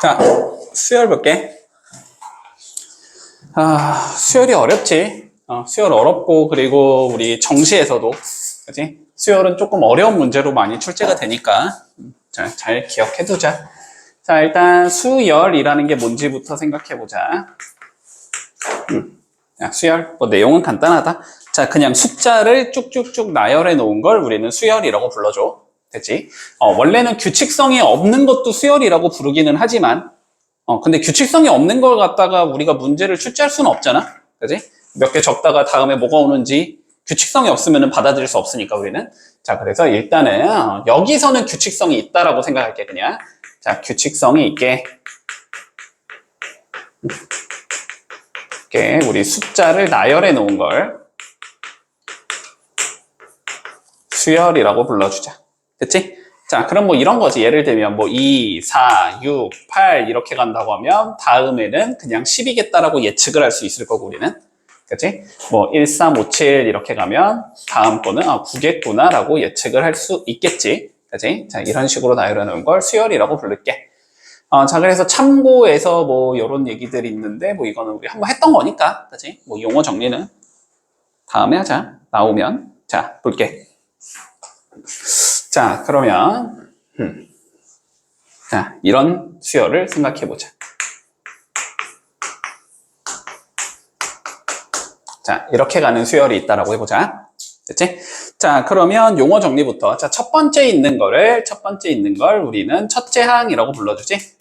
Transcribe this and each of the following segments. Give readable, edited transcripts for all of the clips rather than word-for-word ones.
자, 수열 볼게. 수열이 어렵지. 수열 어렵고, 그리고 우리 정시에서도, 그치? 수열은 조금 어려운 문제로 많이 출제가 되니까, 자, 잘 기억해두자. 자, 일단 수열이라는 게 뭔지부터 생각해보자. 자, 수열. 뭐 내용은 간단하다. 자, 그냥 숫자를 쭉쭉쭉 나열해 놓은 걸 우리는 수열이라고 불러줘. 됐지? 원래는 규칙성이 없는 것도 수열이라고 부르기는 하지만, 근데 규칙성이 없는 걸 갖다가 우리가 문제를 출제할 수는 없잖아. 그지? 몇 개 적다가 다음에 뭐가 오는지 규칙성이 없으면 받아들일 수 없으니까 우리는. 자, 그래서 일단은 여기서는 규칙성이 있다라고 생각할게, 그냥. 자, 규칙성이 있게. 이렇게 우리 숫자를 나열해 놓은 걸 수열이라고 불러주자. 됐지? 자, 그럼 뭐 이런 거지. 예를 들면 뭐 2, 4, 6, 8 이렇게 간다고 하면 다음에는 그냥 10이겠다라고 예측을 할 수 있을 거고 우리는. 그치? 뭐 1, 3, 5, 7 이렇게 가면 다음 거는 9겠구나 라고 예측을 할 수 있겠지. 그치? 자, 이런 식으로 나열해 놓은 걸 수열이라고 부를게. 자, 그래서 참고해서 뭐 요런 얘기들이 있는데 뭐 이거는 우리 한번 했던 거니까. 그치? 뭐 용어 정리는 다음에 하자. 나오면. 자, 볼게. 자, 그러면 자, 이런 수열을 생각해보자. 자, 이렇게 가는 수열이 있다라고 해보자. 됐지? 자, 그러면 용어 정리부터. 자, 첫 번째 있는 걸 우리는 첫째 항이라고 불러주지.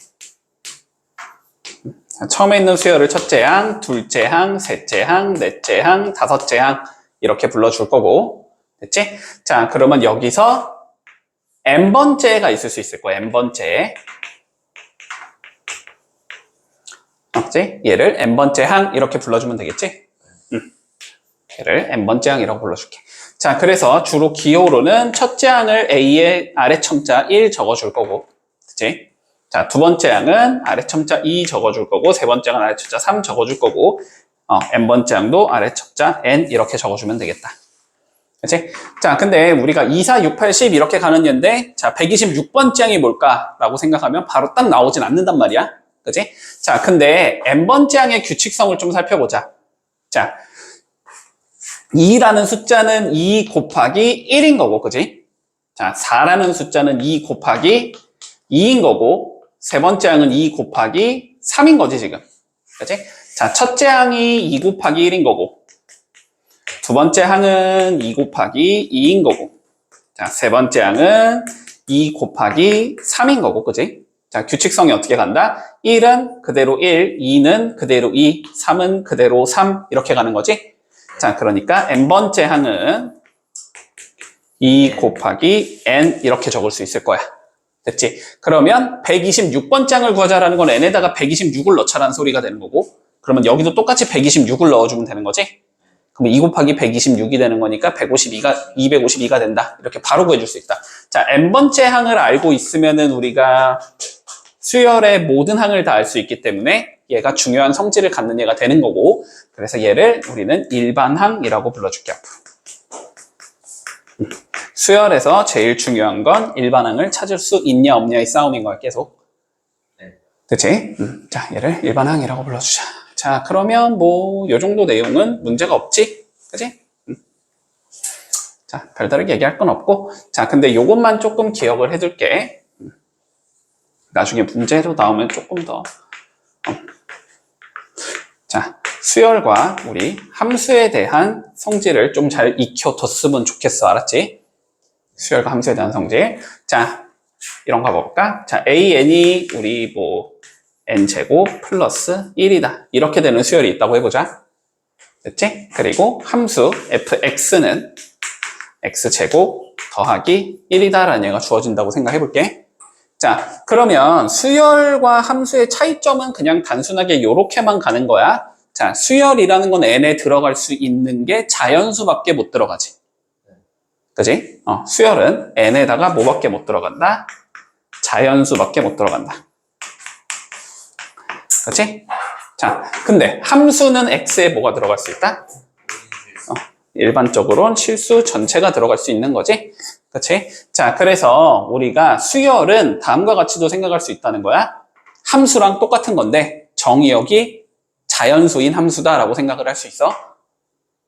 자, 처음에 있는 수열을 첫째 항, 둘째 항, 셋째 항, 넷째 항, 다섯째 항 이렇게 불러줄 거고. 됐지? 자, 그러면 여기서 n번째가 있을 수 있을 거야. n번째. 맞지? 얘를 n번째 항 이렇게 불러주면 되겠지? 얘를 n번째 항이라고 불러줄게. 자, 그래서 주로 기호로는 첫째 항을 A의 아래 첨자 1 적어줄 거고, 그치? 자, 두 번째 항은 아래 첨자 2 적어줄 거고, 세 번째 항은 아래 첨자 3 적어줄 거고, n번째 항도 아래 첨자 n 이렇게 적어주면 되겠다. 그치? 자, 근데 우리가 2, 4, 6, 8, 10 이렇게 가는 얘인데, 자, 126번째 항이 뭘까라고 생각하면 바로 딱 나오진 않는단 말이야. 그치? 자, 근데 n번째 항의 규칙성을 좀 살펴보자. 자, 2라는 숫자는 2 곱하기 1인 거고, 그지? 자, 4라는 숫자는 2 곱하기 2인 거고, 세 번째 항은 2 곱하기 3인 거지, 지금. 그지? 자, 첫째 항이 2 곱하기 1인 거고, 두 번째 항은 2 곱하기 2인 거고, 자, 세 번째 항은 2 곱하기 3인 거고, 그지? 자, 규칙성이 어떻게 간다? 1은 그대로 1, 2는 그대로 2, 3은 그대로 3, 이렇게 가는 거지? 자, 그러니까 n번째 항은 2 곱하기 n 이렇게 적을 수 있을 거야. 됐지? 그러면 126번째 항을 구하자라는 건 n에다가 126을 넣자라는 소리가 되는 거고, 그러면 여기도 똑같이 126을 넣어주면 되는 거지? 그럼 2 곱하기 126이 되는 거니까 252가 된다. 이렇게 바로 구해줄 수 있다. 자, n번째 항을 알고 있으면은 우리가 수열의 모든 항을 다 알 수 있기 때문에 얘가 중요한 성질을 갖는 얘가 되는 거고, 그래서 얘를 우리는 일반항이라고 불러줄게, 앞으로. 수열에서 제일 중요한 건 일반항을 찾을 수 있냐 없냐의 싸움인 거야, 계속. 그치? 자, 얘를 일반항이라고 불러주자. 자, 그러면 뭐 요 정도 내용은 문제가 없지? 그치? 자, 별다르게 얘기할 건 없고, 자, 근데 요것만 조금 기억을 해둘게. 나중에 문제로 나오면 조금 더. 자, 수열과 우리 함수에 대한 성질을 좀 잘 익혀뒀으면 좋겠어. 알았지? 수열과 함수에 대한 성질. 자, 이런 거 볼까? 자, an이 우리 뭐 n제곱 플러스 1이다. 이렇게 되는 수열이 있다고 해보자. 됐지? 그리고 함수 fx는 x제곱 더하기 1이다라는 얘가 주어진다고 생각해볼게. 자, 그러면 수열과 함수의 차이점은 그냥 단순하게 이렇게만 가는 거야. 자, 수열이라는 건 n에 들어갈 수 있는 게 자연수밖에 못 들어가지. 그지? 수열은 n에다가 뭐밖에 못 들어간다? 자연수밖에 못 들어간다. 그치? 자, 근데 함수는 x에 뭐가 들어갈 수 있다? 일반적으로는 실수 전체가 들어갈 수 있는 거지. 그치? 자, 그래서 우리가 수열은 다음과 같이도 생각할 수 있다는 거야. 함수랑 똑같은 건데 정의역이 자연수인 함수다라고 생각을 할 수 있어.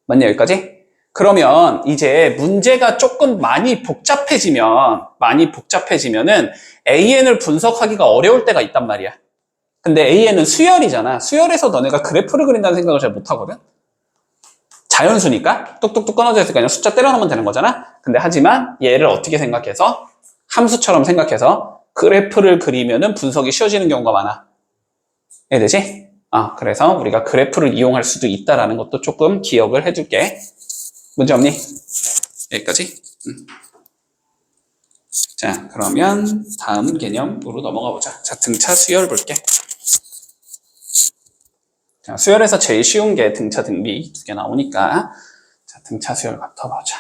맞냐, 여기까지? 그러면 이제 문제가 조금 많이 복잡해지면은 AN을 분석하기가 어려울 때가 있단 말이야. 근데 AN은 수열이잖아. 수열에서 너네가 그래프를 그린다는 생각을 잘 못하거든? 자연수니까 뚝뚝뚝 끊어져 있으니까 그냥 숫자 때려넣으면 되는 거잖아. 근데 하지만 얘를 어떻게 생각해서 함수처럼 생각해서 그래프를 그리면은 분석이 쉬워지는 경우가 많아. 이해되지? 그래서 우리가 그래프를 이용할 수도 있다라는 것도 조금 기억을 해줄게. 문제 없니? 여기까지? 자, 그러면 다음 개념으로 넘어가 보자. 자, 등차 수열 볼게. 자, 수열에서 제일 쉬운 게 등차 등비 2개 나오니까 자, 등차 수열부터 보자.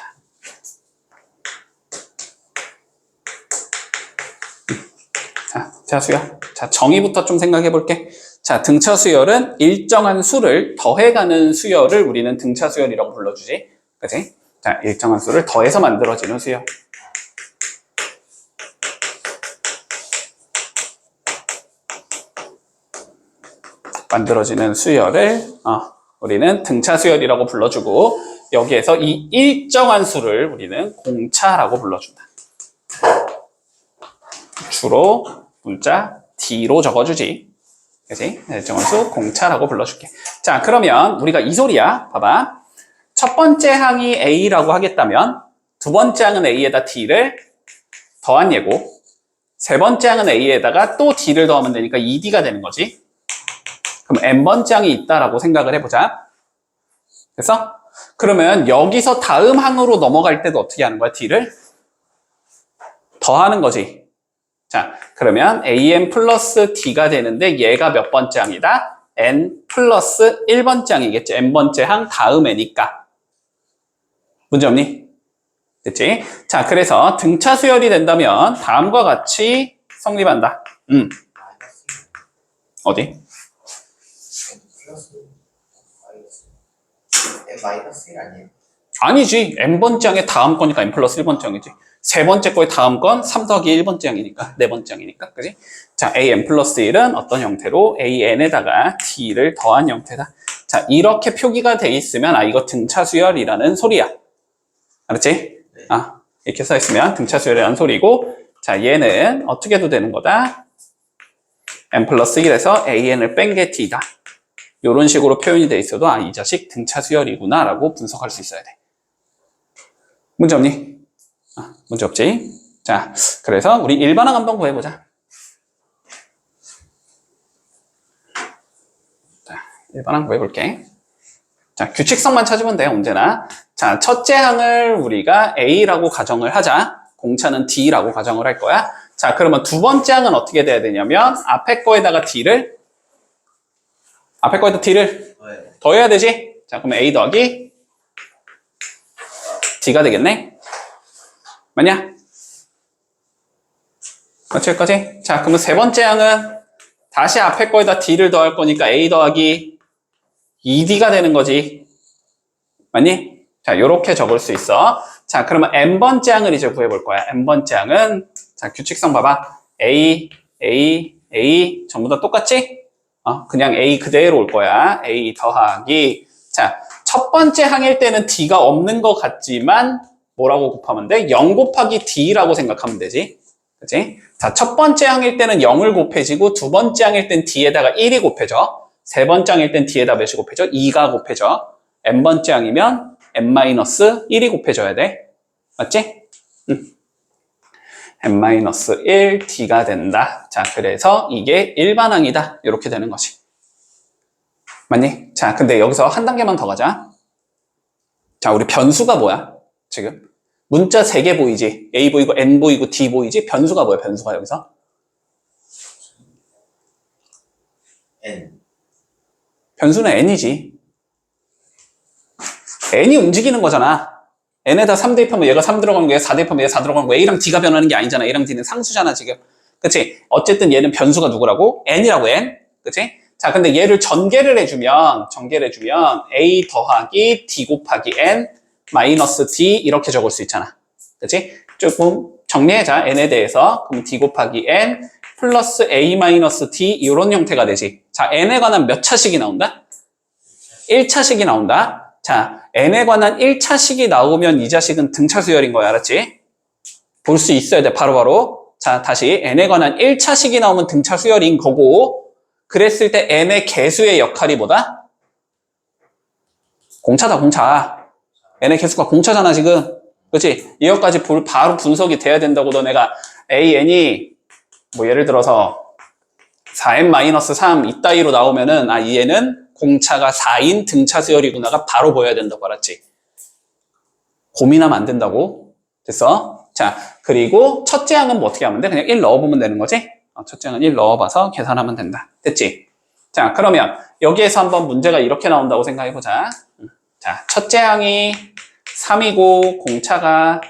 자, 등차 수열. 자, 정의부터 좀 생각해 볼게. 자, 등차 수열은 일정한 수를 더해가는 수열을 우리는 등차 수열이라고 불러주지. 그치? 자, 일정한 수를 더해서 만들어지는 수열. 만들어지는 수열을 우리는 등차 수열이라고 불러주고 여기에서 이 일정한 수를 우리는 공차라고 불러준다. 주로 문자 D로 적어주지. 그치? 일정한 수 공차라고 불러줄게. 자, 그러면 우리가 이 소리야. 봐봐. 첫 번째 항이 A라고 하겠다면 두 번째 항은 A에다 D를 더한 예고 세 번째 항은 A에다가 또 D를 더하면 되니까 2D가 되는 거지. 그럼 n번째 항이 있다라고 생각을 해보자. 됐어? 그러면 여기서 다음 항으로 넘어갈 때도 어떻게 하는 거야? D를 더하는 거지. 자, 그러면 an 플러스 D가 되는데 얘가 몇 번째 항이다? n 플러스 1번째 항이겠지. n번째 항 다음 n이니까. 문제 없니? 됐지? 자, 그래서 등차 수열이 된다면 다음과 같이 성립한다. 어디? 마이너스 1 아니에요? 아니지. n번째 항의 다음 거니까 n 플러스 1번째 항이지. 세 번째 거의 다음 건 3 더하기 1번째 항이니까, 네 번째 항이니까, 그지? 자, an 플러스 1은 어떤 형태로 an에다가 d를 더한 형태다. 자, 이렇게 표기가 돼 있으면 이거 등차 수열이라는 소리야. 알았지? 네. 이렇게 써 있으면 등차 수열이라는 소리고, 자, 얘는 어떻게 해도 되는 거다? n 플러스 1에서 an을 뺀 게 d다. 이런 식으로 표현이 돼 있어도 이 자식 등차 수열이구나 라고 분석할 수 있어야 돼. 문제 없니? 문제 없지? 자, 그래서 우리 일반항 한번 구해보자. 자, 일반항 구해볼게. 자, 규칙성만 찾으면 돼, 언제나. 자, 첫째 항을 우리가 A라고 가정을 하자. 공차는 D라고 가정을 할 거야. 자, 그러면 두 번째 항은 어떻게 돼야 되냐면 앞에 거에다가 D를 더해야 되지? 자, 그러면 A 더하기 D가 되겠네? 맞냐? 맞출 거지? 자, 그러면 세 번째 항은 다시 앞에 거에다 D를 더할 거니까 A 더하기 2D가 되는 거지. 맞니? 자, 요렇게 적을 수 있어. 자, 그러면 n번째 항을 이제 구해볼 거야. n번째 항은, 자, 규칙성 봐봐. A, A, A, 전부 다 똑같지? 그냥 A 그대로 올 거야. A 더하기. 자, 첫 번째 항일 때는 D가 없는 것 같지만, 뭐라고 곱하면 돼? 0 곱하기 D라고 생각하면 되지. 그치? 자, 첫 번째 항일 때는 0을 곱해지고, 두 번째 항일 땐 D에다가 1이 곱해져. 세 번째 항일 땐 D에다 몇이 곱해져? 2가 곱해져. n번째 항이면 n-1이 곱해져야 돼. 맞지? n-1 D가 된다. 자, 그래서 이게 일반항이다. 이렇게 되는 거지. 맞니? 자, 근데 여기서 한 단계만 더 가자. 자, 우리 변수가 뭐야? 지금 문자 3개 보이지? A 보이고 N 보이고 D 보이지? 변수가 뭐야? 변수가 여기서? N. 변수는 N이지. N이 움직이는 거잖아. N에다 3 대입하면 얘가 3 들어가는 거야. 4 대입하면 얘가 4 들어가는 거야. A랑 D가 변하는 게 아니잖아. A랑 D는 상수잖아, 지금. 그치? 어쨌든 얘는 변수가 누구라고? N이라고, N. 그치? 자, 근데 얘를 전개를 해주면 A 더하기 D 곱하기 N 마이너스 D 이렇게 적을 수 있잖아. 그치? 조금 정리해자. N에 대해서. 그럼 D 곱하기 N 플러스 A-D 이런 형태가 되지. 자, n에 관한 몇 차식이 나온다? 1차식이 나온다. 자, n에 관한 1차식이 나오면 이 자식은 등차 수열인 거야. 알았지? 볼 수 있어야 돼. 바로바로. 자, 다시 n에 관한 1차식이 나오면 등차 수열인 거고, 그랬을 때 n의 개수의 역할이 뭐다? 공차다, 공차. n의 개수가 공차잖아, 지금. 그렇지? 이것까지 바로 분석이 돼야 된다고. 너네가 an이 뭐 예를 들어서 4n-3 이따위로 나오면은 이 애는 공차가 4인 등차 수열이구나가 바로 보여야 된다고. 알았지? 고민하면 안 된다고. 됐어? 자, 그리고 첫째 항은 뭐 어떻게 하면 돼? 그냥 1 넣어보면 되는 거지? 첫째 항은 1 넣어봐서 계산하면 된다. 됐지? 자, 그러면 여기에서 한번 문제가 이렇게 나온다고 생각해보자. 자, 첫째 항이 3이고 공차가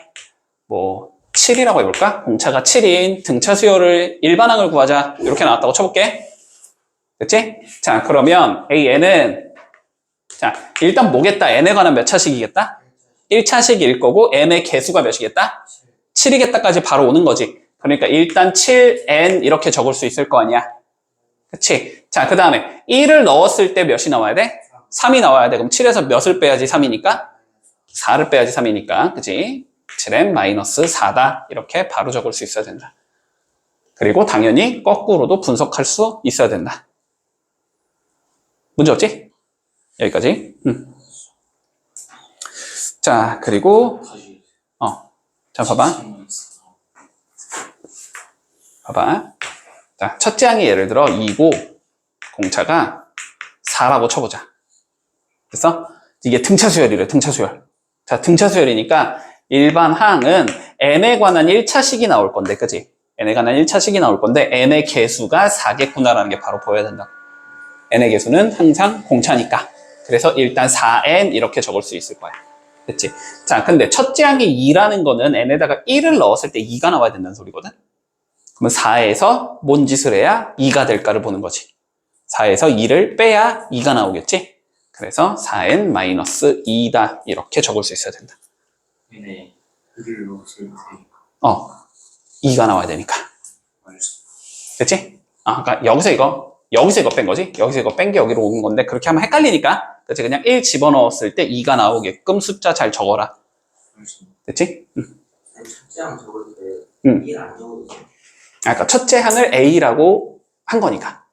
뭐 7이라고 해볼까? 공차가 7인 등차 수열을 일반항을 구하자. 이렇게 나왔다고 쳐볼게. 됐지? 자, 그러면 AN은 자, 일단 뭐겠다? n에 관한 몇 차식이겠다? 1차식일 거고 n의 개수가 몇이겠다? 7이겠다까지 바로 오는 거지. 그러니까 일단 7n 이렇게 적을 수 있을 거 아니야. 그치? 자, 그 다음에 1을 넣었을 때 몇이 나와야 돼? 3이 나와야 돼. 그럼 7에서 몇을 빼야지 3이니까? 4를 빼야지 3이니까. 그치? 7n-4다. 이렇게 바로 적을 수 있어야 된다. 그리고 당연히 거꾸로도 분석할 수 있어야 된다. 문제 없지? 여기까지. 자, 그리고 자, 봐봐. 자, 첫째 항이 예를 들어 2고 공차가 4라고 쳐보자. 됐어? 이게 등차 수열이래, 등차 수열. 자, 등차 수열이니까 일반 항은 n에 관한 1차식이 나올 건데, 그치? n에 관한 1차식이 나올 건데 n의 개수가 4겠구나라는 게 바로 보여야 된다. n의 개수는 항상 공차니까. 그래서 일단 4n 이렇게 적을 수 있을 거야. 됐지? 자, 근데 첫째 항이 2라는 거는 n에다가 1을 넣었을 때 2가 나와야 된다는 소리거든? 그러면 4에서 뭔 짓을 해야 2가 될까를 보는 거지. 4에서 2를 빼야 2가 나오겠지? 그래서 4n-2다. 이렇게 적을 수 있어야 된다. 네, 글을 넣었을 때 2가 나와야 되니까. 됐지? 그러니까 여기서 이거 뺀 거지? 여기서 이거 뺀 게 여기로 온 건데 그렇게 하면 헷갈리니까 그치? 그냥 1 집어넣었을 때 2가 나오게끔 숫자 잘 적어라. 됐지? 첫째 항 적을 때 1 안 적어도 돼? 그러니까 첫째 항을 A라고 한 거니까.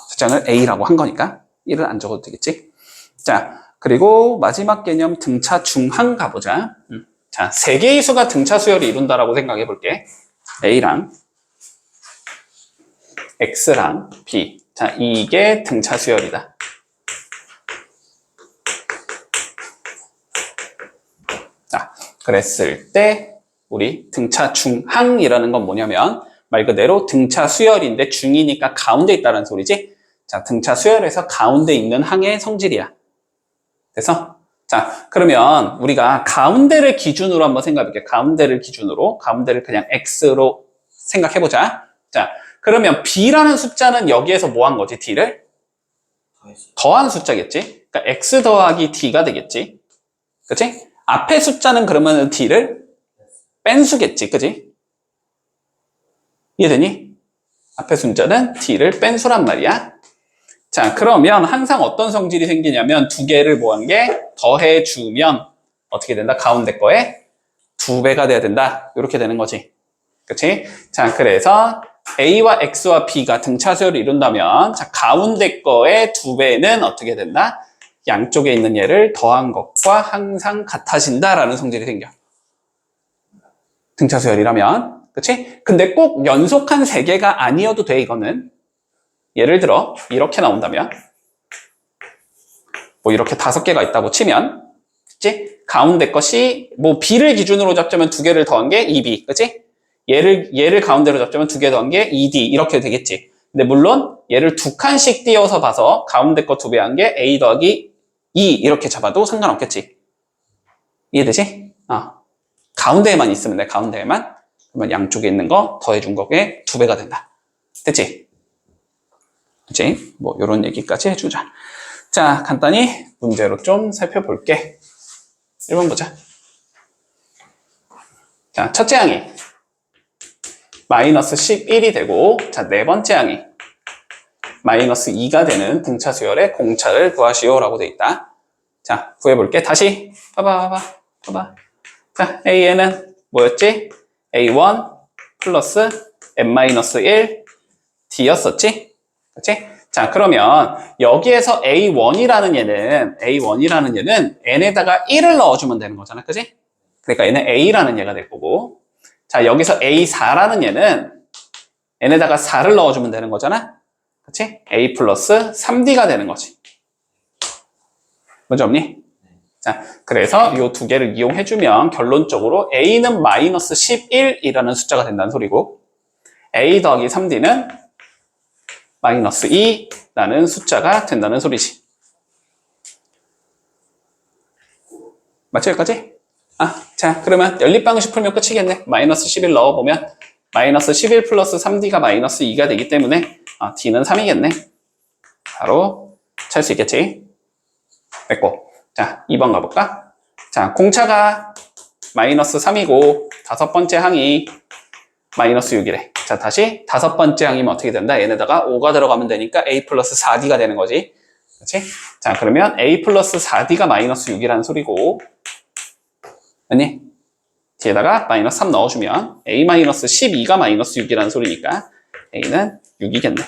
첫째 항을 A라고 한 거니까 1을 안 적어도 되겠지? 자, 그리고 마지막 개념 등차 중항 가보자. 자, 세 개의 수가 등차 수열을 이룬다라고 생각해 볼게. A랑 X랑 B. 자, 이게 등차 수열이다. 자, 그랬을 때 우리 등차 중항이라는 건 뭐냐면 말 그대로 등차 수열인데 중이니까 가운데 있다는 소리지. 자, 등차 수열에서 가운데 있는 항의 성질이야. 됐어? 자, 그러면 우리가 가운데를 기준으로 한번 생각해볼게. 가운데를 그냥 X로 생각해보자. 자, 그러면 B라는 숫자는 여기에서 뭐 한 거지? D를? 더한 숫자겠지? 그러니까 X 더하기 D가 되겠지? 그치? 앞에 숫자는 그러면 D를 뺀 수겠지? 그치? 이해되니? 앞에 숫자는 D를 뺀 수란 말이야. 자, 그러면 항상 어떤 성질이 생기냐면 두 개를 뭐 한 게 더해주면 어떻게 된다? 가운데 거에 2배가 돼야 된다. 이렇게 되는 거지. 그치? 자, 그래서 A와 X와 B가 등차 수열을 이룬다면 자, 가운데 거의 2배는 어떻게 된다? 양쪽에 있는 얘를 더한 것과 항상 같아진다라는 성질이 생겨. 등차 수열이라면. 그치? 근데 꼭 연속한 3개가 아니어도 돼, 이거는. 예를 들어 이렇게 나온다면 뭐 이렇게 5개가 있다고 치면 그치? 가운데 것이 뭐 B를 기준으로 잡자면 2개를 더한 게 2B. 그치? 얘를 가운데로 잡자면 2개 더한 게 2D 이렇게 되겠지. 근데 물론 얘를 2칸씩 띄어서 봐서 가운데 거 2배 한 게 A 더하기 2 이렇게 잡아도 상관없겠지. 이해되지? 가운데에만 있으면 돼. 가운데에만. 그러면 양쪽에 있는 거 더해준 거에 2배가 된다. 됐지? 그치? 뭐 이런 얘기까지 해주자. 자, 간단히 문제로 좀 살펴볼게. 1번 보자. 자, 첫째 항이 마이너스 11이 되고, 자, 네 번째 항이 마이너스 2가 되는 등차 수열의 공차를 구하시오라고 돼 있다. 자, 구해볼게. 다시 봐봐. 자, A에는 뭐였지? A1 플러스 n-1 D였었지? 그치? 자, 그러면 여기에서 A1이라는 얘는 n에다가 1을 넣어주면 되는 거잖아. 그치? 그러니까 얘는 A라는 얘가 될 거고, 자, 여기서 A4라는 얘는 n에다가 4를 넣어주면 되는 거잖아. 그치? A 플러스 3D가 되는 거지. 문제 없니? 자, 그래서 이 두 개를 이용해주면 결론적으로 A는 마이너스 11이라는 숫자가 된다는 소리고, A 더하기 3D는 마이너스 2라는 숫자가 된다는 소리지. 맞죠, 여기까지? 자, 그러면 연립방식 풀면 끝이겠네. 마이너스 11 넣어보면 마이너스 11 플러스 3D가 마이너스 2가 되기 때문에 D는 3이겠네. 바로 찾을 수 있겠지. 됐고. 자, 2번 가볼까? 자, 공차가 마이너스 3이고 다섯 번째 항이 마이너스 6이래. 자, 다시 다섯 번째 항이면 어떻게 된다? 얘네다가 5가 들어가면 되니까 A 플러스 4D가 되는 거지. 그렇지? 자, 그러면 A 플러스 4D가 마이너스 6이라는 소리고, 아니, 뒤에다가 마이너스 3 넣어주면 A 마이너스 12가 마이너스 6이라는 소리니까 A는 6이겠네.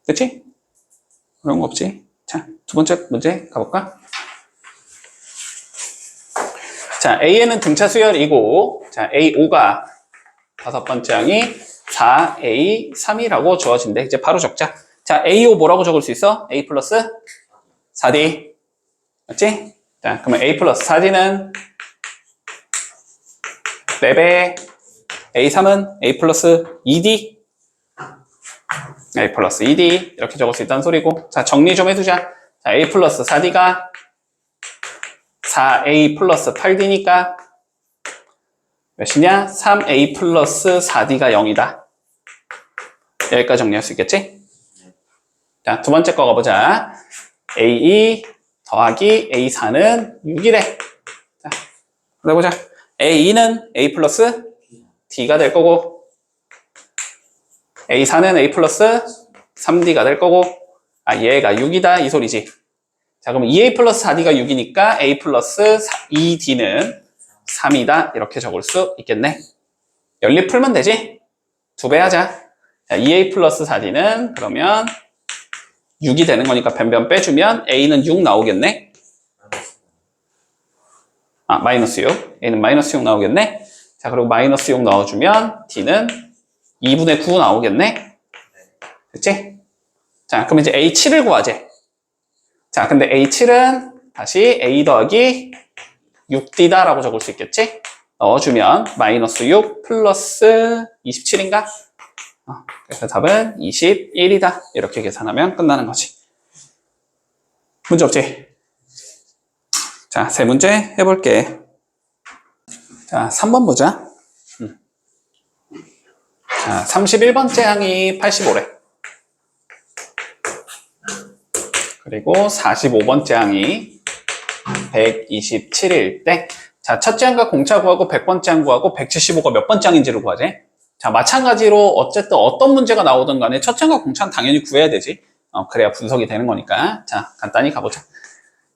됐지? 그런 거 없지? 자, 두 번째 문제 가볼까? 자, A에는 등차 수열이고, 자, A5가 다섯 번째 항이 4A3이라고 주어진대. 이제 바로 적자. 자, A5 뭐라고 적을 수 있어? A 플러스 4D. 맞지? 자, 그러면 A 플러스 4D는 4배, A3은 A 플러스 2D. A 플러스 2D 이렇게 적을 수 있다는 소리고, 자, 정리 좀 해두자. 자, A 플러스 4D가 4A 플러스 8D니까 몇이냐? 3A 플러스 4D가 0이다. 여기까지 정리할 수 있겠지? 자, 두 번째 거 가보자. A2 더하기 A4는 6이래. 자, 해보자. A2는 A 플러스 D가 될 거고, A4는 A 플러스 3D가 될 거고, 얘가 6이다 이 소리지. 자, 그럼 2A 플러스 4D가 6이니까 A 플러스 2D는 3이다 이렇게 적을 수 있겠네. 연립 풀면 되지? 두 배 하자. 자, 2A 플러스 4D는 그러면 6이 되는 거니까 변변 빼주면 A는 6 나오겠네. 마이너스 6. A는 마이너스 6 나오겠네. 자, 그리고 마이너스 6 넣어주면 D는 2분의 9 나오겠네. 됐지? 자, 그럼 이제 A7을 구하재. 자, 근데 A7은 다시 A 더하기 6D다 라고 적을 수 있겠지? 넣어주면 마이너스 6 플러스 27인가? 그래서 답은 21이다. 이렇게 계산하면 끝나는 거지. 문제 없지? 자, 세 문제 해볼게. 자, 3번 보자. 자, 31번째 항이 85래. 그리고 45번째 항이 127일 때, 자, 첫째 항과 공차 구하고 100번째 항 구하고 175가 몇 번째 항인지를 구하지. 자, 마찬가지로 어쨌든 어떤 문제가 나오든 간에 첫째 항과 공차는 당연히 구해야 되지. 그래야 분석이 되는 거니까. 자, 간단히 가보자.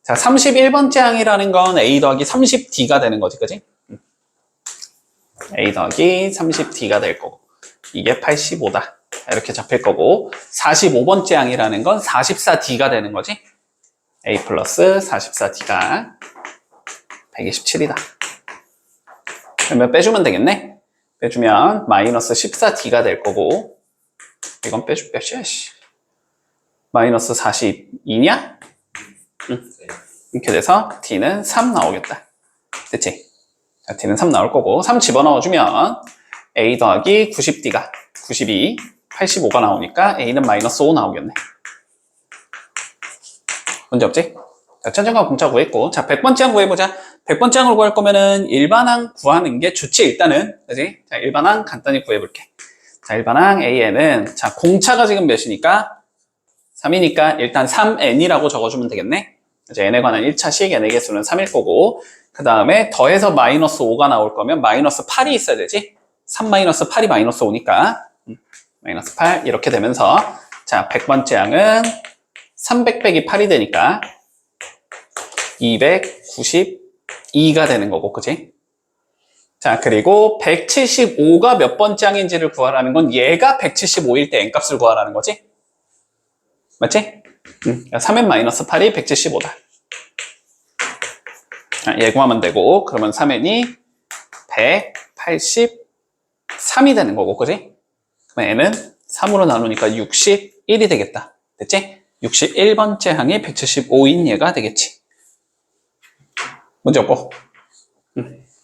자, 31번째 항이라는 건 A 더하기 30D가 되는 거지, 그지? A 더하기 30D가 될 거고, 이게 85다. 이렇게 잡힐 거고, 45번째 항이라는 건 44D가 되는 거지. A 플러스 44D가 127이다. 그러면 빼주면 되겠네. 빼주면 마이너스 14D가 될 거고, 이건 빼줄 몇이야, 씨. 마이너스 42냐? 이렇게 돼서 D는 3 나오겠다. 됐지? 자, D는 3 나올 거고, 3 집어넣어주면 A 더하기 90D가 92, 85가 나오니까 A는 마이너스 5 나오겠네. 문제 없지? 자, 천천과 공차 구했고, 자, 100번째 항 구해보자. 100번째 항을 구할 거면은 일반항 구하는 게 좋지, 일단은. 그지? 자, 일반항 간단히 구해볼게. 자, 일반항 A에는, 자, 공차가 지금 몇이니까? 3이니까 일단 3N이라고 적어주면 되겠네. 이제 n에 관한 1차식 n의 개수는 3일 거고, 그 다음에 더해서 마이너스 5가 나올 거면 마이너스 8이 있어야 되지? 3 마이너스 8이 마이너스 5니까 마이너스 8 이렇게 되면서 자 100번째 항은 300 빼기 8이 되니까 292가 되는 거고, 그치? 자, 그리고 175가 몇 번째 항인지를 구하라는 건 얘가 175일 때 n값을 구하라는 거지? 맞지? 3n 마이너스 8이 175다. 자, 얘 구하면 되고, 그러면 3n이 183이 되는 거고, 그지? 그럼 n은 3으로 나누니까 61이 되겠다. 됐지? 61번째 항이 175인 얘가 되겠지. 문제 없고.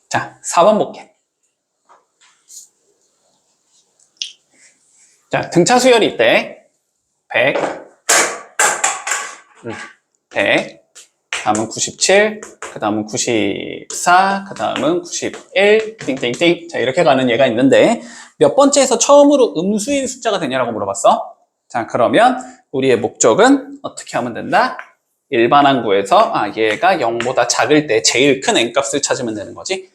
자, 4번 볼게. 자, 등차 수열일 때 100, 100, 다음은 97, 그 다음은 94, 그 다음은 91, 띵띵띵. 자, 이렇게 가는 얘가 있는데 몇 번째에서 처음으로 음수인 숫자가 되냐라고 물어봤어. 자, 그러면 우리의 목적은 어떻게 하면 된다? 일반항 구에서 얘가 0보다 작을 때 제일 큰 n값을 찾으면 되는 거지.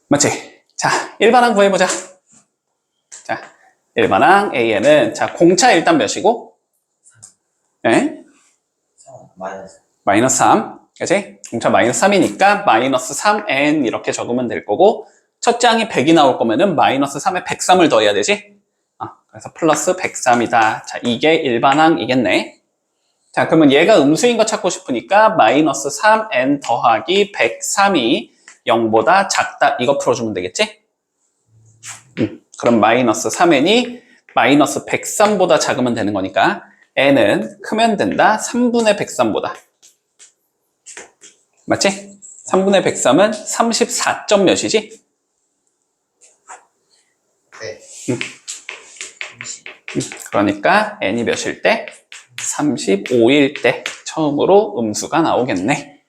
맞지? 자, 일반항 구해보자. 자, 일반항 AN은 자 공차 일단 몇이고? 예? 마이너스 3. 그치? 공차 마이너스 3이니까 마이너스 3n 이렇게 적으면 될 거고, 첫째 항이 100이 나올 거면은 마이너스 3에 103을 더해야 되지? 그래서 플러스 103이다. 자, 이게 일반항이겠네. 자, 그러면 얘가 음수인 거 찾고 싶으니까 마이너스 3n 더하기 103이 0보다 작다. 이거 풀어주면 되겠지? 그럼 마이너스 3n이 마이너스 103보다 작으면 되는 거니까 n은 크면 된다. 3분의 103보다. 맞지? 3분의 103은 34점 몇이지? 네. 그러니까 n이 몇일 때? 35일 때 처음으로 음수가 나오겠네.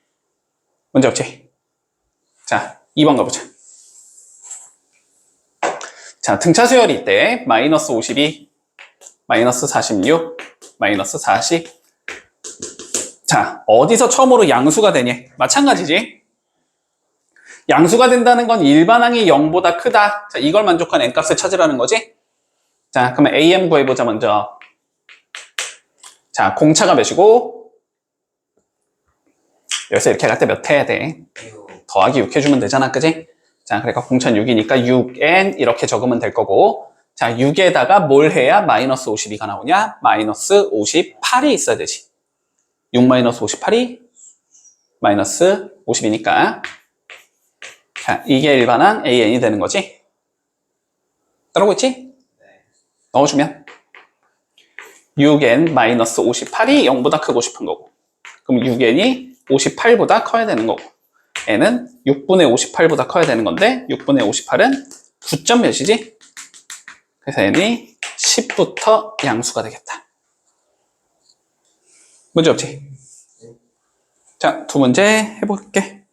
문제 없지? 자, 2번 가보자. 자, 등차 수열일 때 마이너스 52, 마이너스 46, 마이너스 40. 자, 어디서 처음으로 양수가 되니? 마찬가지지? 양수가 된다는 건 일반항이 0보다 크다. 자, 이걸 만족한 n값을 찾으라는 거지? 자, 그러면 am 구해보자, 먼저. 자, 공차가 몇이고? 여기서 이렇게 갈 때 몇 해야 돼? 더하기 6 해주면 되잖아, 그지? 자, 그러니까 공차는 6이니까 6n 이렇게 적으면 될 거고, 자, 6에다가 뭘 해야 마이너스 52가 나오냐? 마이너스 58이 있어야 되지. 6 마이너스 58이 마이너스 50이니까. 자, 이게 일반항 AN이 되는 거지? 따라오고 있지? 넣어주면 6n 마이너스 58이 0보다 크고 싶은 거고, 그럼 6n이 58보다 커야 되는 거고, n은 6분의 58보다 커야 되는 건데 6분의 58은 9점 몇이지? 그래서 n이 10부터 양수가 되겠다. 문제 없지? 자, 두 문제 해볼게.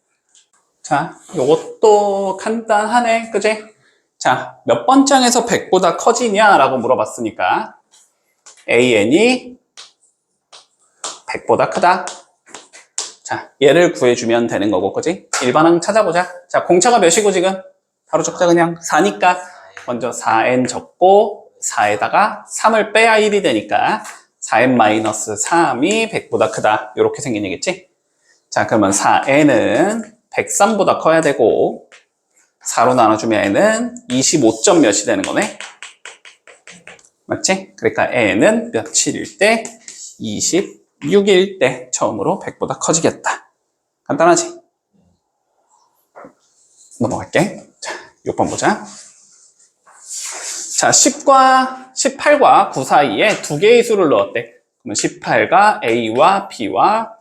자, 요것도 간단하네, 그지? 자, 몇 번째 항에서 100보다 커지냐라고 물어봤으니까 AN이 100보다 크다. 자, 얘를 구해주면 되는 거고, 그지? 일반항 찾아보자. 자, 공차가 몇이고 지금? 바로 적자 그냥 4니까 먼저 4n 적고 4에다가 3을 빼야 1이 되니까 4n-3이 100보다 크다. 이렇게 생긴 얘기겠지? 자, 그러면 4n은 103보다 커야 되고 4로 나눠주면 n은 25점 몇이 되는 거네? 맞지? 그러니까 n은 며칠일 때? 26일 때 처음으로 100보다 커지겠다. 간단하지? 넘어갈게. 자, 6번 보자. 자, 18과 9 사이에 두 개의 수를 넣었대. 그러면 18가 A와 B와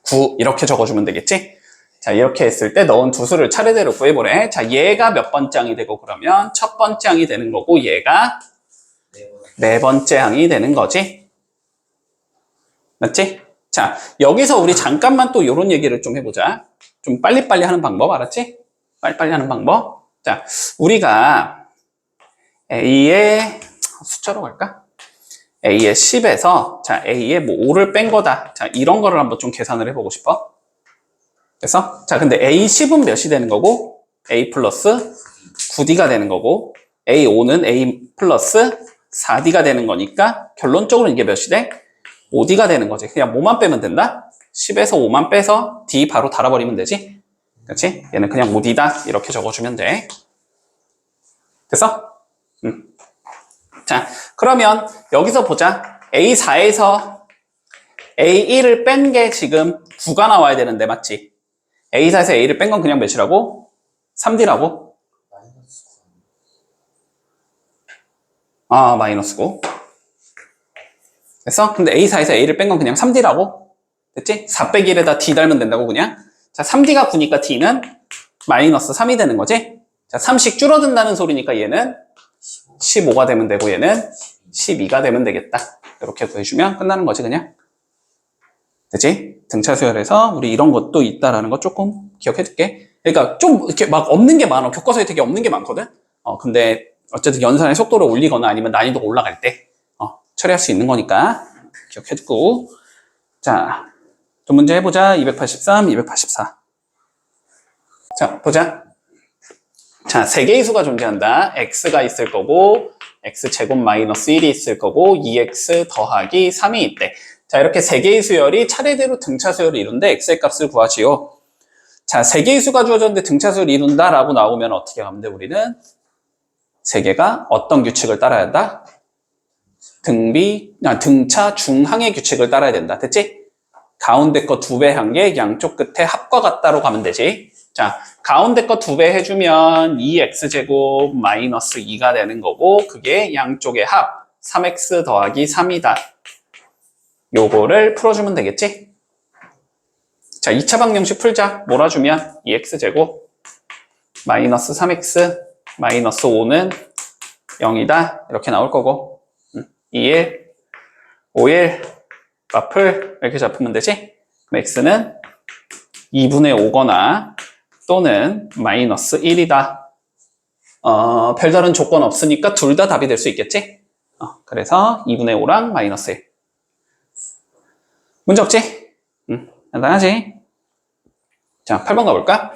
9 이렇게 적어주면 되겠지? 자, 이렇게 했을 때 넣은 두 수를 차례대로 구해보래. 자, 얘가 몇 번째 항이 되고 그러면 첫 번째 항이 되는 거고 얘가 네 번째 항이 되는 거지. 맞지? 자, 여기서 우리 잠깐만 또 이런 얘기를 좀 해보자. 좀 빨리빨리 하는 방법 알았지? 빨리빨리 하는 방법. 자, 우리가 A의 숫자로 갈까? A의 10에서 자 A의 뭐 5를 뺀 거다. 자 이런 거를 한번 좀 계산을 해보고 싶어. 그래서 자 근데 A10은 몇이 되는 거고 A 플러스 9D가 되는 거고 A5는 A 플러스 4D가 되는 거니까 결론적으로 이게 몇이 돼? 5D가 되는 거지. 그냥 뭐만 빼면 된다? 10에서 5만 빼서 D 바로 달아버리면 되지? 그렇지? 얘는 그냥 5D다 이렇게 적어주면 돼. 됐어? 자, 그러면 여기서 보자. A4에서 A1을 뺀 게 지금 9가 나와야 되는데 맞지? A4에서 A를 뺀 건 그냥 몇이라고? 3D라고? 아, 마이너스 9. 됐어? 근데 A4에서 A를 뺀 건 그냥 3D라고? 됐지? 4 빼기 1에다 D 달면 된다고 그냥? 자, 3D가 9니까 D는 마이너스 3이 되는 거지? 자, 3씩 줄어든다는 소리니까 얘는 15가 되면 되고 얘는 12가 되면 되겠다. 이렇게 구해주면 끝나는 거지 그냥. 됐지? 등차 수열에서 우리 이런 것도 있다라는 거 조금 기억해둘게. 그러니까 좀 이렇게 막 없는 게 많아. 교과서에 되게 없는 게 많거든? 근데 어쨌든 연산의 속도를 올리거나 아니면 난이도가 올라갈 때 처리할 수 있는 거니까 기억해두고. 자, 또 문제 해보자. 283, 284. 자, 보자. 자, 세 개의 수가 존재한다. x가 있을 거고 x제곱 마이너스 1이 있을 거고 2x 더하기 3이 있대. 자, 이렇게 세 개의 수열이 차례대로 등차 수열을 이룬데 x의 값을 구하지요. 자, 세 개의 수가 주어졌는데 등차 수열을 이룬다 라고 나오면 어떻게 하면 돼? 우리는 세 개가 어떤 규칙을 따라야 한다? 등차 중항의 규칙을 따라야 된다. 됐지? 가운데 거 2배 한 게 양쪽 끝에 합과 같다로 가면 되지. 자, 가운데 거 2배 해주면 2x제곱 마이너스 2가 되는 거고 그게 양쪽의 합 3x 더하기 3이다. 요거를 풀어주면 되겠지? 자, 2차 방정식 풀자. 몰아주면 2x제곱 마이너스 3x 마이너스 5는 0이다. 이렇게 나올 거고 2일, 5일, 마플 이렇게 잡으면 되지? 그럼 x는 2분의 5거나 또는 마이너스 1이다. 별다른 조건 없으니까 둘 다 답이 될 수 있겠지? 그래서 2분의 5랑 마이너스 1. 문제 없지? 간단하지? 자, 8번 가볼까?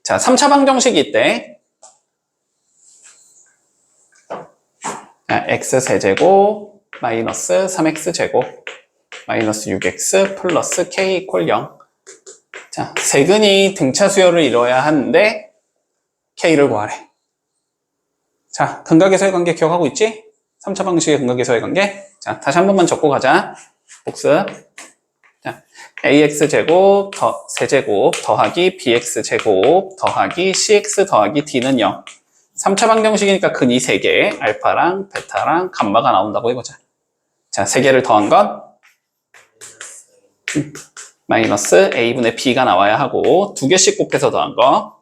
자, 3차 방정식이 있대. 자, x세제곱 마이너스 3x제곱 마이너스 6x 플러스 k 이퀄 0. 자, 세근이 등차 수열을 이뤄야 하는데 k를 구하래. 자, 근각에서의 관계 기억하고 있지? 3차 방식의 근각에서의 관계. 자, 다시 한 번만 적고 가자. 복습. 자, ax제곱 세제곱 더하기 bx제곱 더하기 cx 더하기 d는 0. 3차 방정식이니까 근이 3개, 알파랑 베타랑 감마가 나온다고 해보자. 자, 3개를 더한 건 마이너스 a분의 b가 나와야 하고 2개씩 곱해서 더한 거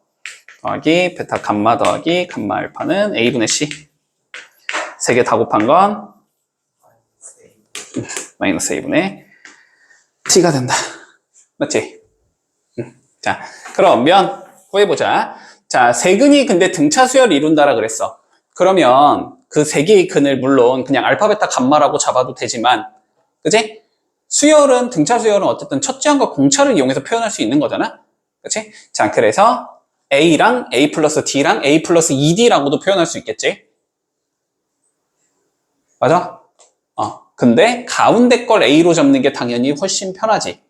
더하기 베타 감마 더하기 감마 알파는 a분의 c. 3개 다 곱한 건 마이너스 a분의 t가 된다. 맞지? 자, 그러면 구해보자. 자, 세근이 근데 등차 수열을 이룬다라 그랬어. 그러면 그 3개의 근을 물론 그냥 알파 베타 감마라고 잡아도 되지만 그치? 수열은 등차 수열은 어쨌든 첫째항과 공차를 이용해서 표현할 수 있는 거잖아. 그치? 자, 그래서 a랑 a 플러스 d랑 a 플러스 2d라고도 표현할 수 있겠지? 맞아? 근데 가운데 걸 a로 잡는 게 당연히 훨씬 편하지.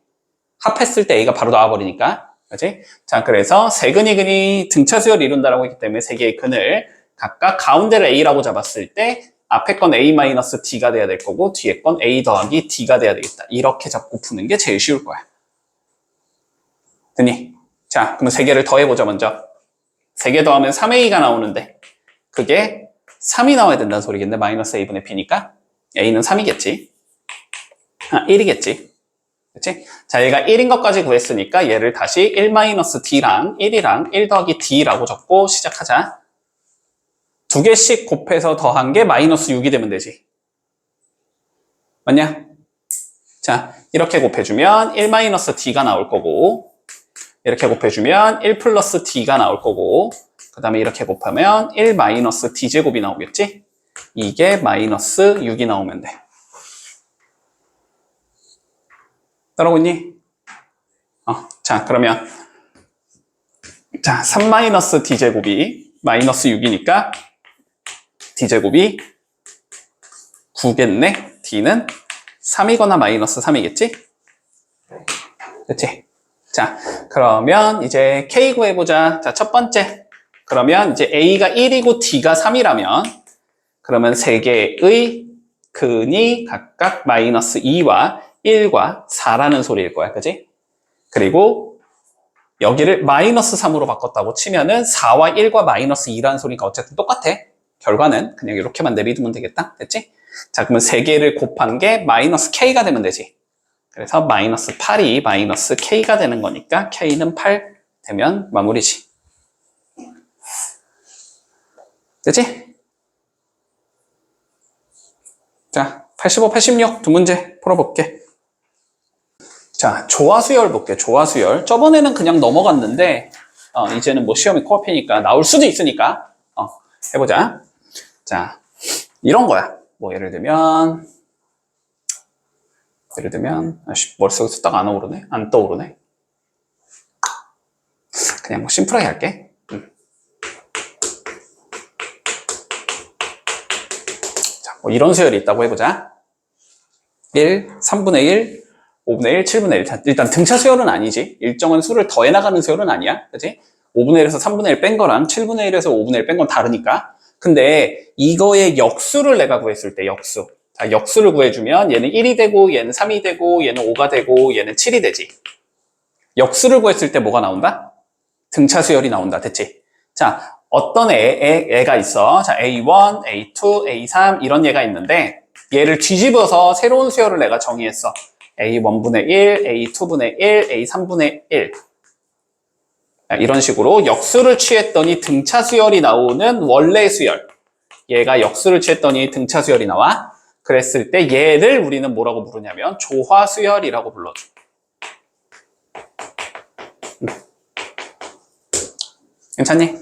합했을 때 a가 바로 나와버리니까. 그치? 자, 그래서 세근이 근이 등차 수열을 이룬다라고 했기 때문에 3개의 근을 각각 가운데를 a라고 잡았을 때 앞에 건 a-d가 돼야 될 거고 뒤에 건 a 더하기 d가 돼야 되겠다. 이렇게 잡고 푸는 게 제일 쉬울 거야. 됐니? 자, 그럼 3개를 더해보자 먼저. 3개 더하면 3a가 나오는데 그게 3이 나와야 된다는 소리겠네. 마이너스 a분의 b니까 a는 3이겠지. 1이겠지. 그치? 자, 얘가 1인 것까지 구했으니까 얘를 다시 1-d랑 1이랑 1 더하기 d라고 적고 시작하자. 2개씩 곱해서 더한 게 마이너스 6이 되면 되지. 맞냐? 자, 이렇게 곱해주면 1-d가 나올 거고 이렇게 곱해주면 1 플러스 d가 나올 거고 그 다음에 이렇게 곱하면 1 마이너스 d제곱이 나오겠지? 이게 마이너스 6이 나오면 돼. 따라오고 있니? 자, 그러면 자, 3-d제곱이 마이너스 6이니까 d제곱이 9겠네. d는 3이거나 마이너스 3이겠지? 그치? 자, 그러면 이제 k 구해보자. 자, 첫 번째. 그러면 이제 a가 1이고 d가 3이라면 그러면 세 개의 근이 각각 마이너스 2와 1과 4라는 소리일 거야. 그치? 그리고 여기를 마이너스 3으로 바꿨다고 치면은 4와 1과 마이너스 2라는 소리니까 어쨌든 똑같아. 결과는 그냥 이렇게만 내비두면 되겠다. 됐지? 자, 그러면 세 개를 곱한 게 마이너스 k가 되면 되지. 그래서 마이너스 8이 마이너스 k가 되는 거니까 k는 8 되면 마무리지. 됐지? 자, 85, 86 두 문제 풀어볼게. 자, 조화수열 볼게. 조화수열. 저번에는 그냥 넘어갔는데 이제는 뭐 시험이 코앞이니까 나올 수도 있으니까 해보자. 자, 이런 거야. 뭐 예를 들면 머릿속에서 딱 안 떠오르네. 그냥 뭐 심플하게 할게. 자, 뭐 이런 수열이 있다고 해보자. 1, 3분의 1, 5분의 1, 7분의 1. 자, 일단 등차 수열은 아니지. 일정한 수를 더해 나가는 수열은 아니야. 그치? 5분의 1에서 3분의 1 뺀 거랑 7분의 1에서 5분의 1 뺀 건 다르니까. 근데 이거의 역수를 내가 구했을 때 역수. 자, 역수를 구해주면 얘는 1이 되고 얘는 3이 되고 얘는 5가 되고 얘는 7이 되지. 역수를 구했을 때 뭐가 나온다? 등차 수열이 나온다. 됐지? 자, 어떤 애가 있어. 자, A1, A2, A3 이런 얘가 있는데 얘를 뒤집어서 새로운 수열을 내가 정의했어. A1분의 1, A2분의 1, A3분의 1. 이런 식으로 역수를 취했더니 등차 수열이 나오는 원래 수열. 얘가 역수를 취했더니 등차 수열이 나와. 그랬을 때 얘를 우리는 뭐라고 부르냐면 조화수열이라고 불러줘. 괜찮니?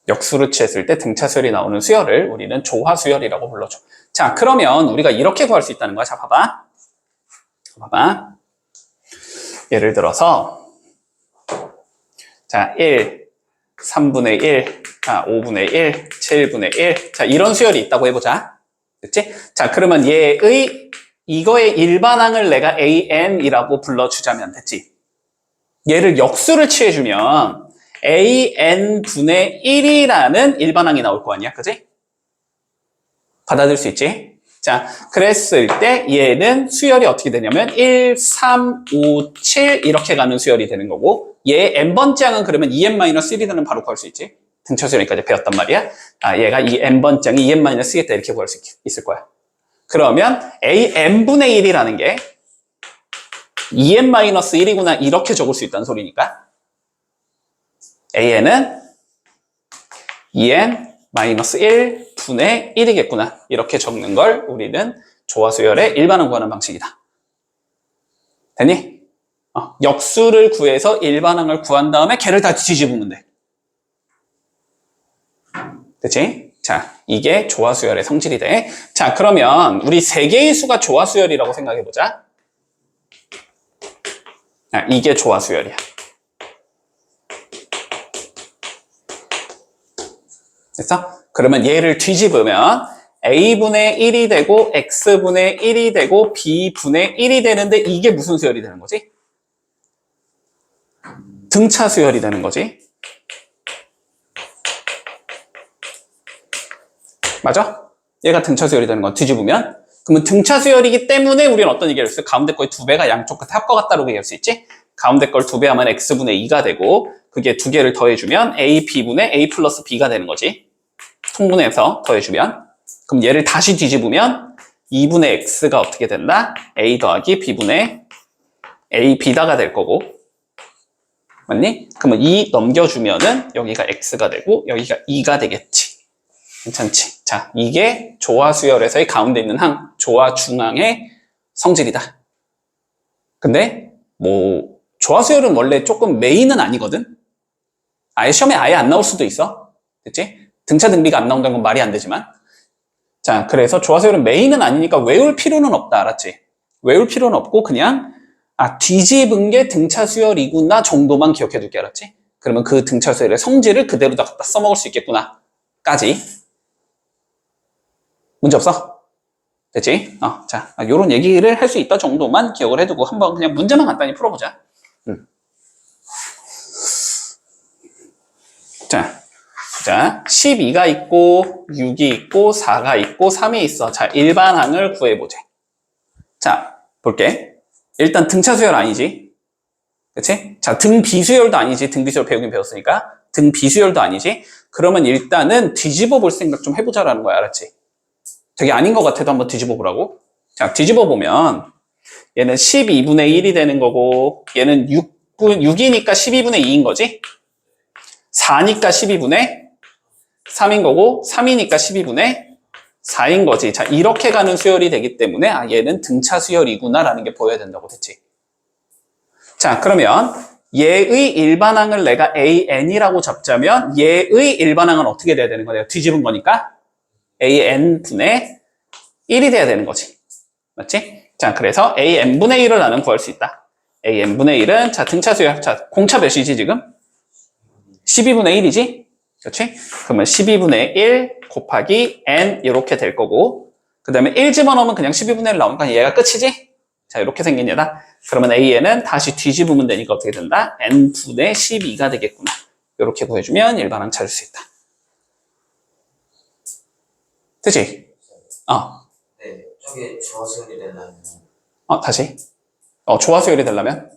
역수를 취했을 때 등차 수열이 나오는 수열을 우리는 조화수열이라고 불러줘. 자, 그러면 우리가 이렇게 구할 수 있다는 거야. 자, 봐봐. 예를 들어서 자, 1, 3분의 1, 5분의 1, 7분의 1. 자, 이런 수열이 있다고 해보자. 됐지? 자, 그러면 이거의 일반항을 내가 AN이라고 불러주자면 됐지? 얘를 역수를 취해주면 AN분의 1이라는 일반항이 나올 거 아니야? 그지? 받아들일 수 있지? 자, 그랬을 때 얘는 수열이 어떻게 되냐면 1, 3, 5, 7 이렇게 가는 수열이 되는 거고 얘 n번째 항은 그러면 2n-1이라는 바로 구할 수 있지. 등차 수열까지 배웠단 말이야. 얘가 이 n번째 항이 2n-1겠다 이렇게 구할 수 있을 거야. 그러면 AN분의 1이라는 게 2n-1이구나 이렇게 적을 수 있다는 소리니까 AN은 2n-1분의 1이겠구나. 이렇게 적는 걸 우리는 조화수열의 일반항 구하는 방식이다. 됐니? 역수를 구해서 일반항을 구한 다음에 걔를 다 뒤집으면 돼. 됐지? 자, 이게 조화수열의 성질이 돼. 자, 그러면 우리 세 개의 수가 조화수열이라고 생각해보자. 이게 조화수열이야. 됐어? 그러면 얘를 뒤집으면 A분의 1이 되고 X분의 1이 되고 B분의 1이 되는데 이게 무슨 수열이 되는 거지? 등차 수열이 되는 거지. 맞아? 얘가 등차 수열이 되는 건 뒤집으면 그러면 등차 수열이기 때문에 우리는 어떤 얘기를 했어요? 가운데 거의 2배가 양쪽 끝에 합과 같다고 얘기할 수 있지? 가운데 걸 2배 하면 X분의 2가 되고 그게 2개를 더해주면 A, B분의 A 플러스 B가 되는 거지. 통분해서 더해주면 그럼 얘를 다시 뒤집으면 2분의 X가 어떻게 된다? A 더하기 B분의 A, B다가 될 거고 맞니? 그러면 2 넘겨주면은 여기가 X가 되고 여기가 2가 되겠지. 괜찮지? 자, 이게 조화수열에서의 가운데 있는 항, 조화중항의 성질이다. 근데 뭐 조화수열은 원래 조금 메인은 아니거든? 시험에 아예 안 나올 수도 있어. 됐지? 등차 등비가 안 나온다는 건 말이 안 되지만 자, 그래서 조화수열은 메인은 아니니까 외울 필요는 없다. 알았지? 외울 필요는 없고 그냥 뒤집은 게 등차 수열이구나 정도만 기억해 둘게. 알았지? 그러면 그 등차 수열의 성질을 그대로 다 갖다 써먹을 수 있겠구나 까지. 문제 없어? 됐지? 자, 요런 얘기를 할 수 있다 정도만 기억을 해두고 한번 그냥 문제만 간단히 풀어보자. 자, 12가 있고 6이 있고 4가 있고 3이 있어. 자, 일반항을 구해보자. 자, 볼게. 일단 등차 수열 아니지. 그치? 자, 등 비수열도 아니지. 등 비수열 배우긴 배웠으니까. 등 비수열도 아니지. 그러면 일단은 뒤집어 볼 생각 좀 해보자라는 거야. 알았지? 되게 아닌 것 같아도 한번 뒤집어 보라고. 자, 뒤집어 보면 얘는 12분의 1이 되는 거고 얘는 6이니까 12분의 2인 거지. 4니까 12분의 3인 거고 3이니까 12분의 4인 거지. 자, 이렇게 가는 수열이 되기 때문에 얘는 등차 수열이구나 라는 게 보여야 된다고. 됐지? 자, 그러면 얘의 일반항을 내가 AN이라고 잡자면 얘의 일반항은 어떻게 돼야 되는 거야? 내가 뒤집은 거니까 AN분의 1이 돼야 되는 거지. 맞지? 자, 그래서 AN분의 1을 나는 구할 수 있다. AN분의 1은 자, 등차 수열. 자, 공차 몇이지 지금? 12분의 1이지? 그렇지? 그러면 12분의 1 곱하기 n 이렇게 될 거고 그 다음에 1 집어넣으면 그냥 12분의 1 나오니까 얘가 끝이지? 자, 이렇게 생긴 얘다. 그러면 AN은 다시 뒤집으면 되니까 어떻게 된다? n분의 12가 되겠구나. 이렇게 구해주면 일반항 찾을 수 있다. 되지? 네, 저게 조화수열이 되려면 다시. 조화수열이 되려면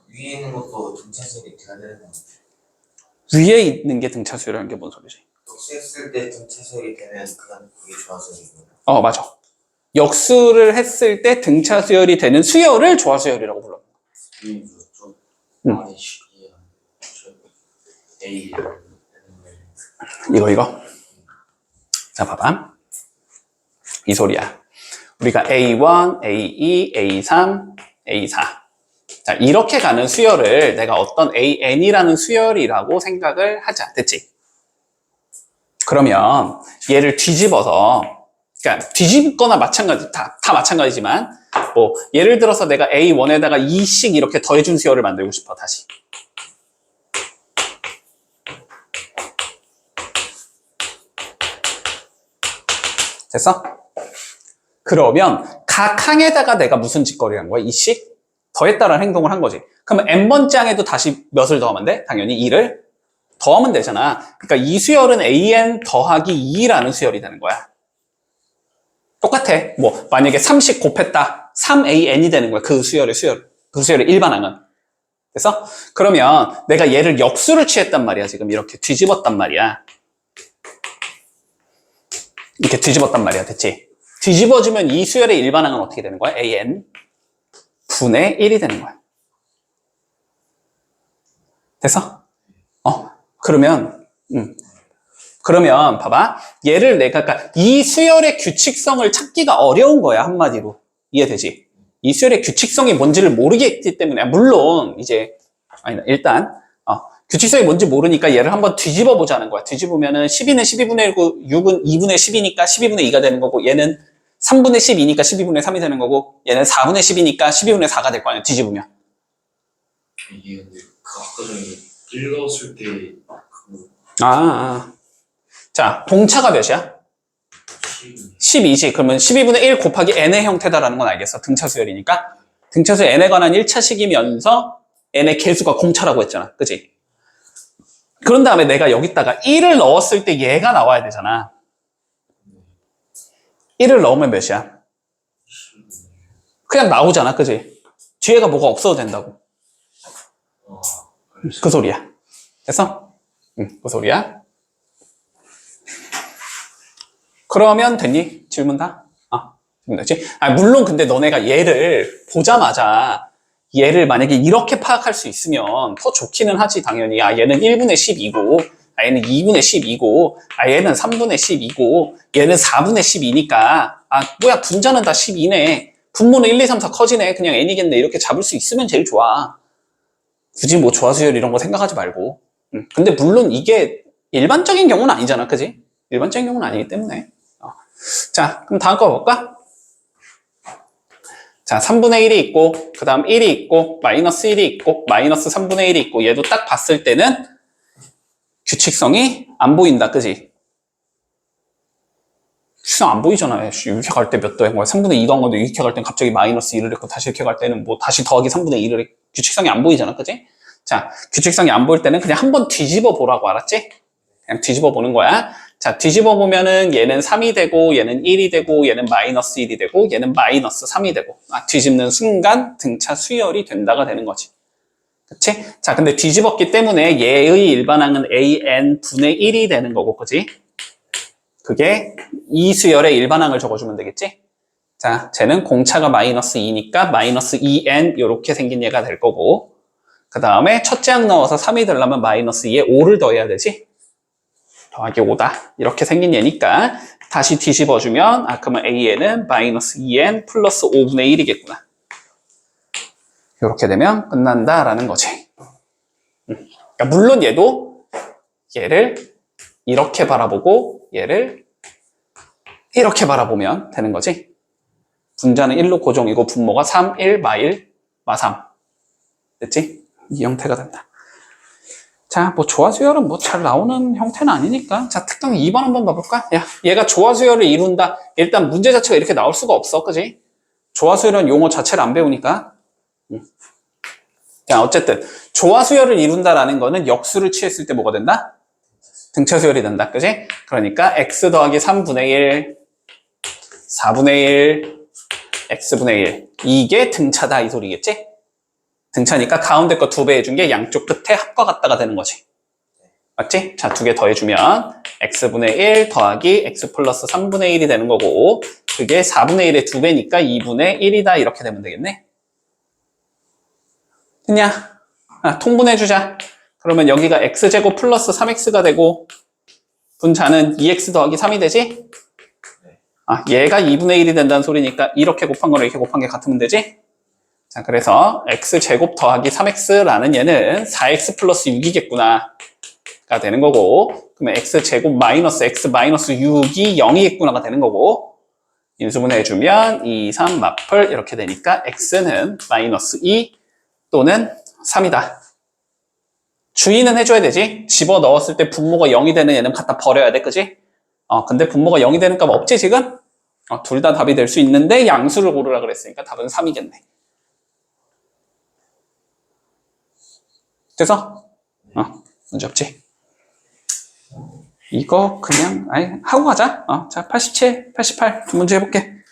위에 있는 것도 등차수열이 돼야 되는 거 같아요. 위에 있는 게 등차 수열이라는 게 뭔 소리지? 역수했을 때 등차수열이 되면 그게 조화수열이고요. 맞아. 역수를 했을 때 등차 수열이 되는 수열을 조화수열이라고 불러. 이거. 자, 봐봐. 이 소리야. 우리가 A1, A2, A3, A4. 자, 이렇게 가는 수열을 내가 어떤 AN이라는 수열이라고 생각을 하자. 됐지? 그러면 얘를 뒤집어서, 그러니까 뒤집거나 마찬가지, 다 마찬가지지만, 예를 들어서 내가 A1에다가 2씩 이렇게 더해준 수열을 만들고 싶어, 다시. 됐어? 그러면 각 항에다가 내가 무슨 짓거리를 한 거야? 2씩? 더했다라는 행동을 한 거지. 그러면 n번째 항에도 다시 몇을 더하면 돼? 당연히 2를 더하면 되잖아. 그러니까 이 수열은 an 더하기 2라는 수열이 되는 거야. 똑같아. 만약에 3씩 곱했다. 3an이 되는 거야. 그 수열의 일반항은. 됐어? 그러면 내가 얘를 역수를 취했단 말이야. 지금 이렇게 뒤집었단 말이야. 이렇게 뒤집었단 말이야. 됐지? 뒤집어주면 이 수열의 일반항은 어떻게 되는 거야? an 분의 1이 되는 거야. 됐어? 그러면 봐봐. 얘를 그러니까 이 수열의 규칙성을 찾기가 어려운 거야. 한마디로. 이해되지? 이 수열의 규칙성이 뭔지를 모르겠기 때문에 물론 일단 규칙성이 뭔지 모르니까 얘를 한번 뒤집어 보자는 거야. 뒤집으면은 12는 12분의 1고 6은 2분의 10이니까 12분의 2가 되는 거고 얘는 3분의 12니까 12분의 3이 되는 거고 얘는 4분의 10이니까 12분의 4가 될 거 아니야. 뒤집으면. 이게 근데 아까 전에 읽었을 때 자, 공차가 몇이야? 12지. 그러면 12분의 1 곱하기 n의 형태다라는 건 알겠어. 등차 수열이니까. 등차 수열 n에 관한 1차식이면서 n의 개수가 공차라고 했잖아. 그치? 그런 다음에 내가 여기다가 1을 넣었을 때 얘가 나와야 되잖아. 1을 넣으면 몇이야? 그냥 나오잖아. 그치? 뒤에가 뭐가 없어도 된다고. 그 소리야. 됐어? 그 소리야. 그러면 됐니? 질문 다? 질문 됐지? 물론 근데 너네가 얘를 보자마자 얘를 만약에 이렇게 파악할 수 있으면 더 좋기는 하지, 당연히. 얘는 1분의 12고, 얘는 2분의 12고, 얘는 3분의 12고, 얘는 4분의 12니까, 뭐야, 분자는 다 12네. 분모는 1, 2, 3, 4 커지네. 그냥 n이겠네. 이렇게 잡을 수 있으면 제일 좋아. 굳이 조화수열 이런 거 생각하지 말고. 근데 물론 이게 일반적인 경우는 아니잖아. 그지? 일반적인 경우는 아니기 때문에. 자, 그럼 다음 거 볼까? 자, 3분의 1이 있고, 그 다음 1이 있고, 마이너스 1이 있고, 마이너스 3분의 1이 있고, 얘도 딱 봤을 때는 규칙성이 안 보인다, 그지? 규칙성 안 보이잖아. 이렇게 갈 때 몇 더한 거야? 3분의 2 더한 건데, 이렇게 갈 땐 갑자기 마이너스 1을 했고, 다시 이렇게 갈 때는 뭐 다시 더하기 3분의 1을 했고, 규칙성이 안 보이잖아, 그지? 자, 규칙성이 안 보일 때는 그냥 한번 뒤집어 보라고, 알았지? 그냥 뒤집어 보는 거야. 자, 뒤집어 보면은 얘는 3이 되고, 얘는 1이 되고, 얘는 마이너스 1이 되고, 얘는 마이너스 3이 되고, 뒤집는 순간 등차 수열이 된다가 되는 거지. 그치? 자, 근데 뒤집었기 때문에 얘의 일반항은 an 분의 1이 되는 거고, 그치? 그게 이 수열의 일반항을 적어주면 되겠지? 자, 쟤는 공차가 마이너스 2니까 마이너스 2n 이렇게 생긴 얘가 될 거고, 그 다음에 첫째 항 넣어서 3이 되려면 마이너스 2에 5를 더해야 되지? 더하기 5다. 이렇게 생긴 얘니까 다시 뒤집어주면 그러면 a는 마이너스 2n 플러스 5분의 1이겠구나. 이렇게 되면 끝난다라는 거지. 그러니까 물론 얘를 이렇게 바라보고 얘를 이렇게 바라보면 되는 거지. 분자는 1로 고정이고 분모가 3, 1, 마1, 마3. 됐지? 이 형태가 된다. 자, 뭐 조화수열은 뭐 잘 나오는 형태는 아니니까. 자, 특강 2번 한번 봐볼까? 야, 얘가 조화수열을 이룬다. 일단 문제 자체가 이렇게 나올 수가 없어, 그지? 조화수열은 용어 자체를 안 배우니까. 자, 어쨌든 조화수열을 이룬다라는 거는 역수를 취했을 때 뭐가 된다? 등차수열이 된다, 그지? 그러니까 x 더하기 3분의 1, 4분의 1, x분의 1. 이게 등차다, 이 소리겠지? 등차니까 가운데 거 2배 해준 게 양쪽 끝에 합과 같다가 되는 거지. 맞지? 자, 2개 더해주면 x분의 1 더하기 x 플러스 3분의 1이 되는 거고, 그게 4분의 1의 2배니까 2분의 1이다 이렇게 되면 되겠네. 됐냐? 통분해주자. 그러면 여기가 x제곱 플러스 3x가 되고, 분자는 2x 더하기 3이 되지? 얘가 2분의 1이 된다는 소리니까 이렇게 곱한 거랑 이렇게 곱한 게 같으면 되지? 자, 그래서 x제곱 더하기 3x라는 얘는 4x 플러스 6이겠구나 가 되는 거고, 그러면 x제곱 마이너스 x 마이너스 6이 0이겠구나가 되는 거고, 인수분해 해주면 2, 3 마플 이렇게 되니까 x는 마이너스 2 또는 3이다. 주의는 해줘야 되지. 집어넣었을 때 분모가 0이 되는 얘는 갖다 버려야 돼, 그지? 근데 분모가 0이 되는 값 없지 지금? 둘 다 답이 될 수 있는데 양수를 고르라 그랬으니까 답은 3이겠네. 돼서? 문제 없지? 이거 그냥 하고 가자. 자, 87, 88 두 문제 해볼게.